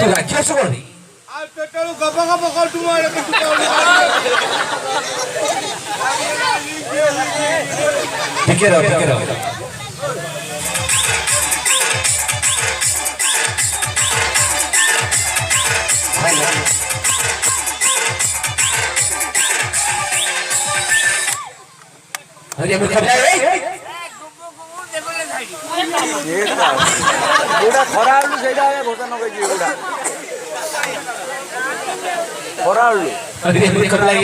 तू राक्षस कोनी आ पेटरू गप गप करतु मारे किछु कहली ठीक रहो अरे मैं खबला रे गोड़ा खरा आलू सेटा घोषण कइजी गोड़ा खरा आलू अरे मैं खबला रे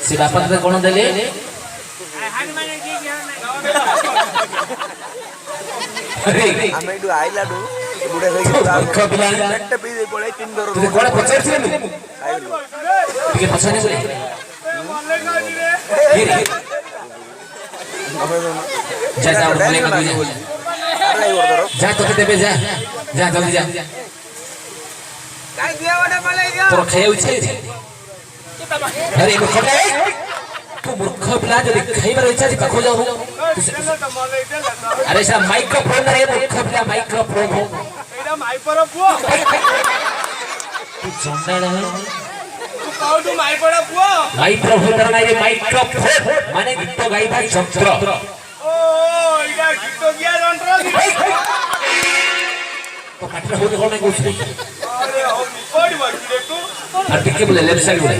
से बापा के कोन देले अरे हम एडू आइला दु गुडे होई खबला नेट पे दे पळे 3 दर तू कोन पचार छे ने आइलो ठीक है पछाने बोले जा बोले का जा तो देबे जा जल्दी जा काय देवाने मला गया तोर खाइउ छे अरे मूर्ख पिला तू मूर्ख पिला जदी खाइबार इच्छा छी पाखो जाऊ अरे सा माइक्रोफोन रे मूर्ख पिला माइक्रोफोन एडा माइपर पुओ तू चंडाळ तू काउडू माइपर पुओ माइक्रोफोन रे माइक्रोफोन माने गीत गाइबा यंत्र ओ एडा गीत गया यंत्र तो काटले होते कोन नहीं कुछ अरे हो कोडी बाकी रे तू और टिके बोले लेफ्ट साइड बोले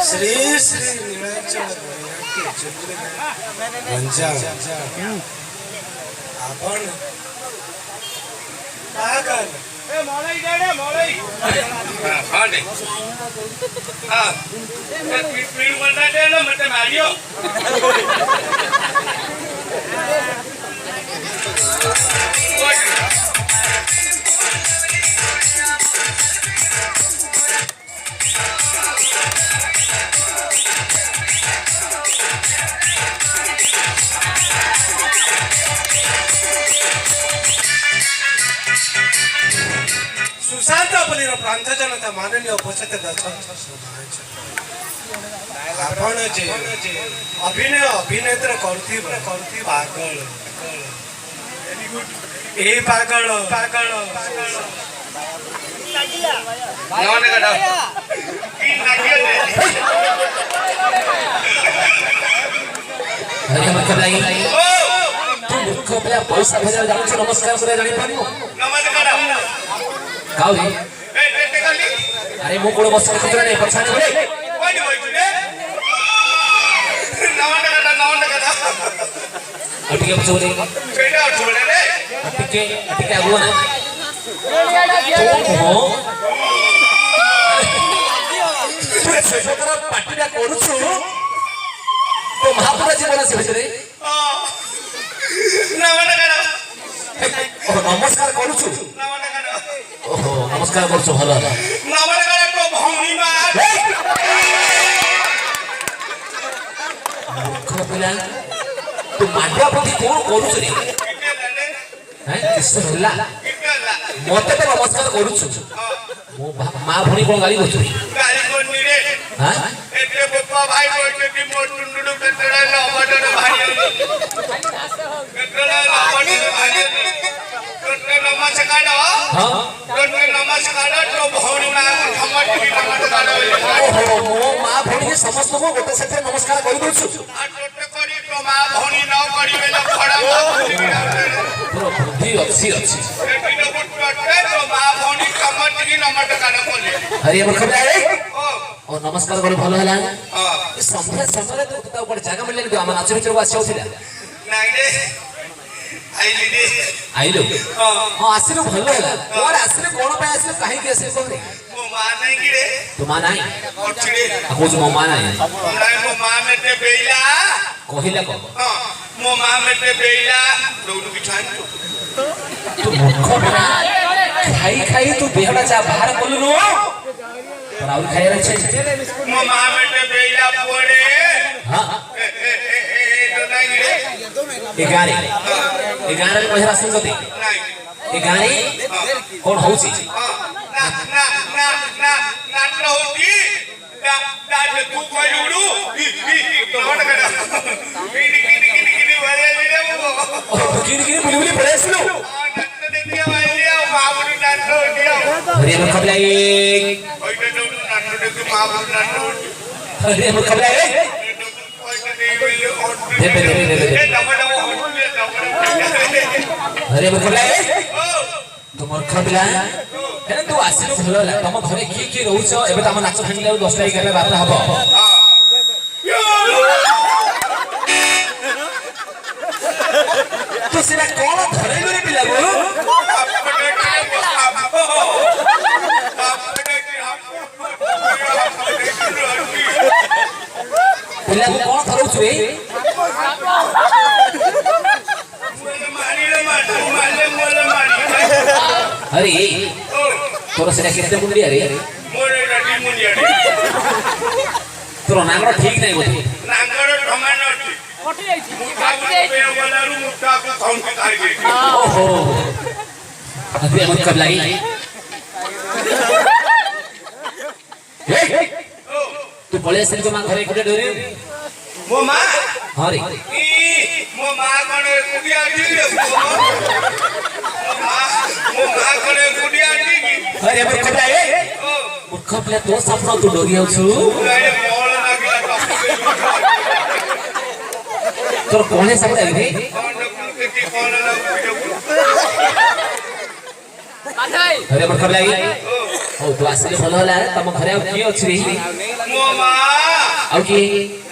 श्री श्री नीलाचल आपण पागल ए मोळई डेडे मोळई हां दे हां पीड़ बनता दे ना मत मारियो सुशांत अपनीर प्रांत जनता माननीय उपस्थित आपण जे अभिनय अभिनेत्र करती पागल ए पागल पागल नौने का तीन लागिए अरे मतलब लागी तू मूर्ख पिला पैसा भेजा जाऊ नमस्कार करे जानि पारियो नमस्कार काउ रे ए काली अरे मो कोड़ बस के नहीं पछाने बोले कोनी होइछु रे नौने का अटिके पछोले पेटा छोड़े रे अटिके आगुआ ना हो से तरह पार्टीटा करूछु तो महापुरा जीवन से भेजरे नमस्कार करूछु ओहो नमस्कार करछु भलो नमस्कार तो भौनी मार खपिला तू माडवा पति कोन करूछु रे हैं किस होला मते तो नमस्कार करूछु मो मां भणी कोन गाली करछु गाली कोनी रे हां एते पप्पा भाई बोलते कि मोर टुंडुडु कटड़ा न बडड भाई कटड़ा न बडड भाई कटड़ा नमस्कार हां कटड़ा नमस्कार तो भौनी मां हमट की नमस्कार ओहो मो मां भणी के समस्त को गोटे सेते नमस्कार करि दोछु आ टोटे करी तो मां भौनी न करिवे न खड़ा पूरा बुद्धि अच्छी एटी न टोटे तो मां भौनी हमट की नमस्कार बोले अरे मूर्ख पिला रे ओ ओ नमस्कार करे भलो हला हां समय तो ता ऊपर जगह मिलले तो हम नाच विचार आसी होथिला नाही रे आइली रे आइलो हां हां आसिलो भलो हला और आसिलो कोन पे आसिलो काहे के आसिलो कोन रे मो मां नाही की रे तो मां नाही ओछिड़े आको जो मां नाही नाही मो मां मेटे बेइला कहिला को हां मो मां मेटे बेइला दौड़ू बिछान तू मूर्ख पिला खाई तू बेहड़ा जा बाहर बोलु नो पर और खाई रहे छे मो मां मेटे बेइला पड़े हां तो नाही रे 11 रे पहिरा संगति नाही 11 कोन होउची ना ना ना ना ना होती दा तू कोई उडू तो हट गया किनी वाले रे वो किनी बुलबुली पळेसलो नट्ट देखिए वाले माबुडी नट्ट दिया अरे मग खबला एक कोई तो नट्ट देखिए माबुडी नट्ट अरे मग खबला एक अरे मग खबला एक तुमर खबला हेन तू आसिलो भलो तुम घरे की रहउछ एबे त हम नाच भांगले 10 टा 11 बात हबो तो सेना कोन धरे गरे पिला गो पिला को कोन धरउछ रे अरे तोर सेना केते मुंडिया रे मोरे लाठी मुंडिया तोर नांगरो ठीक नै बोली नांगरो ठमान अछि कटि जाइछि पे बोलारु मुठा को काउंट कर गई ओहो अबे मत कब लाई तू पळे असेल तो मा घरे कुठे डोरे मो मां हां रे मो मां कोने कुडिया दी रे मो मां कोने कुडिया दी अरे मत कब लाई मुख प्ले तो सपना तू डोरी आउछु अरे बॉल लागिला तोर कोने सपना रे कौन ना अरे मत कब लाई ओ तू आसिले भलो होला तम घरे आ की अछि रे मो मां आ की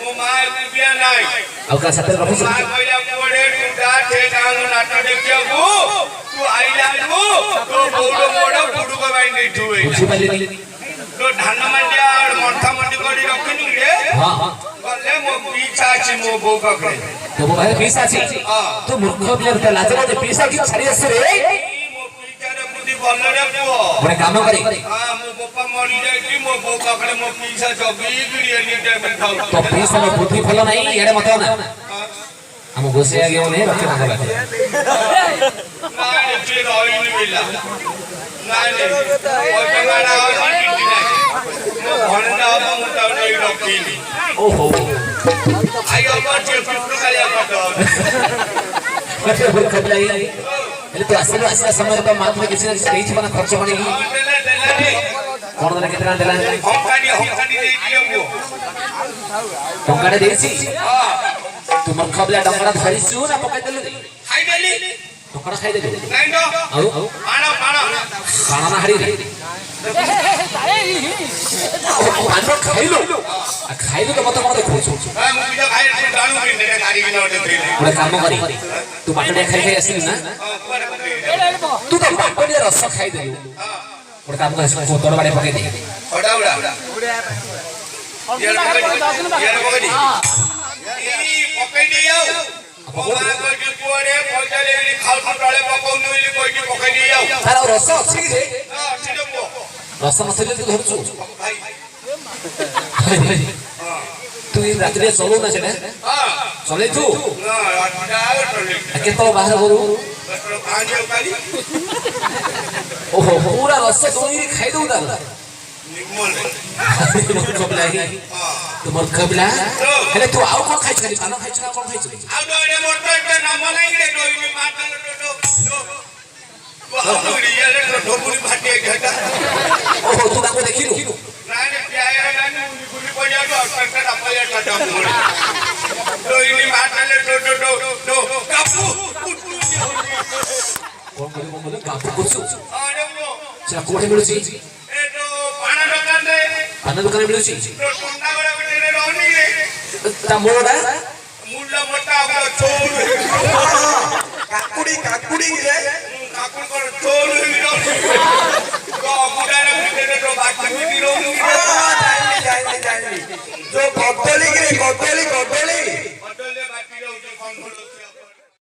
मो मां कुडिया नाही आ का साथे रखु मां कोइला कोडे टुडा थे गांग नाट देखियाबू तू आइला तू तो बोडो मोडो फुडू को बाई नहीं थुए बुझी पाली नी तो धान मंडिया और मंठा मंडी कोडी रखनी रे हां हां गले मो पीछा छी मो बो पकड़े तो वो भाई पीसा छी तू मूर्ख प्ले ते लाजरा जे पीसा की छाड़ी आसे रे मो पीछा रे बुद्धि बल्ले पुओ बड़े काम करी हां मो बापा मरी जाई मो बो पकड़े मो पीछा जबी गिड़ी एनी टाइम खाऊ तो पीसा में बुद्धि भलो नहीं एड़े मत ना हम गोसे आगे ओने रखे ना लगे ना जे रोई नहीं मिला ना ने ओ जमाना और नहीं मो भणदा मो तो नहीं रखी ओहो आयो पर जे पुत्र कालिया पट मतलब वो कब लाई એટલે તો આસલા સમય તો માત્ર କିଛି ના କିଛି બના ખર્ચ પડી કોણ દેલા કેતરા દેલા હોંકાડી દે દિયો ટંકાડે દેસી तू मत खबला डंगरा धरिसु ना पकाइ देलु खाई देली टंकड़ा खाइ देलु नहीं दो आउ पाणा खाना ना हरी रे पानो खाइलो आ खाइलो तो मत कोन देखु छु हां मु बिजा खाई डालू के ने गाड़ी के नोट दे बड़े काम करी तू बाटडे खाइ खाइ आसिल ना तू तो बाटडे रस खाइ देलु बड़े काम कर तोड़ बाड़े पकाइ दे ओडा ओडा यार पकड़ी पकड़ी दियो बाबा को जे पुआरे पहुंचा लेली खाउ टळे पकाउ नइली कोइटी पकड़ी दियो तारा रस अछि रे हां ठीक हो रस नसले तू धरछु भाई हां तू इन रात्रि चलो ना छने हां चले तू ना अटका टळे केतो बाहर करू बस कांजे उतारी ओहो पूरा रस दोनी खाइ दउ ता निकमल कबला ही तुमर कबला हेले तू आउ कोन खाइ छली पानो खाइ छला कोन खाइ छली आउ डोरे मोटर के नाम नहीं रे डोरी मारता टो वो हमुरी ये ढोपुरी भाटे घटा ओहो तू ताको देखिलु नाने प्याया नाने गुली पड़िया तो सरकार अपया टाटा मोड़ डोरी मारता ले टो कापू कोन बोले कापू कुछु अरे वो चला कोठे मिलुची ए तो पाना दुकान रे पाना दुकान मिलुची तो टुंडा वाला बेटे रोनी रे ता मोड़ा मुल्ला मोटा का छोड़ काकुड़ी रे काकुड़ कर छोड़ रे तो मुडा रे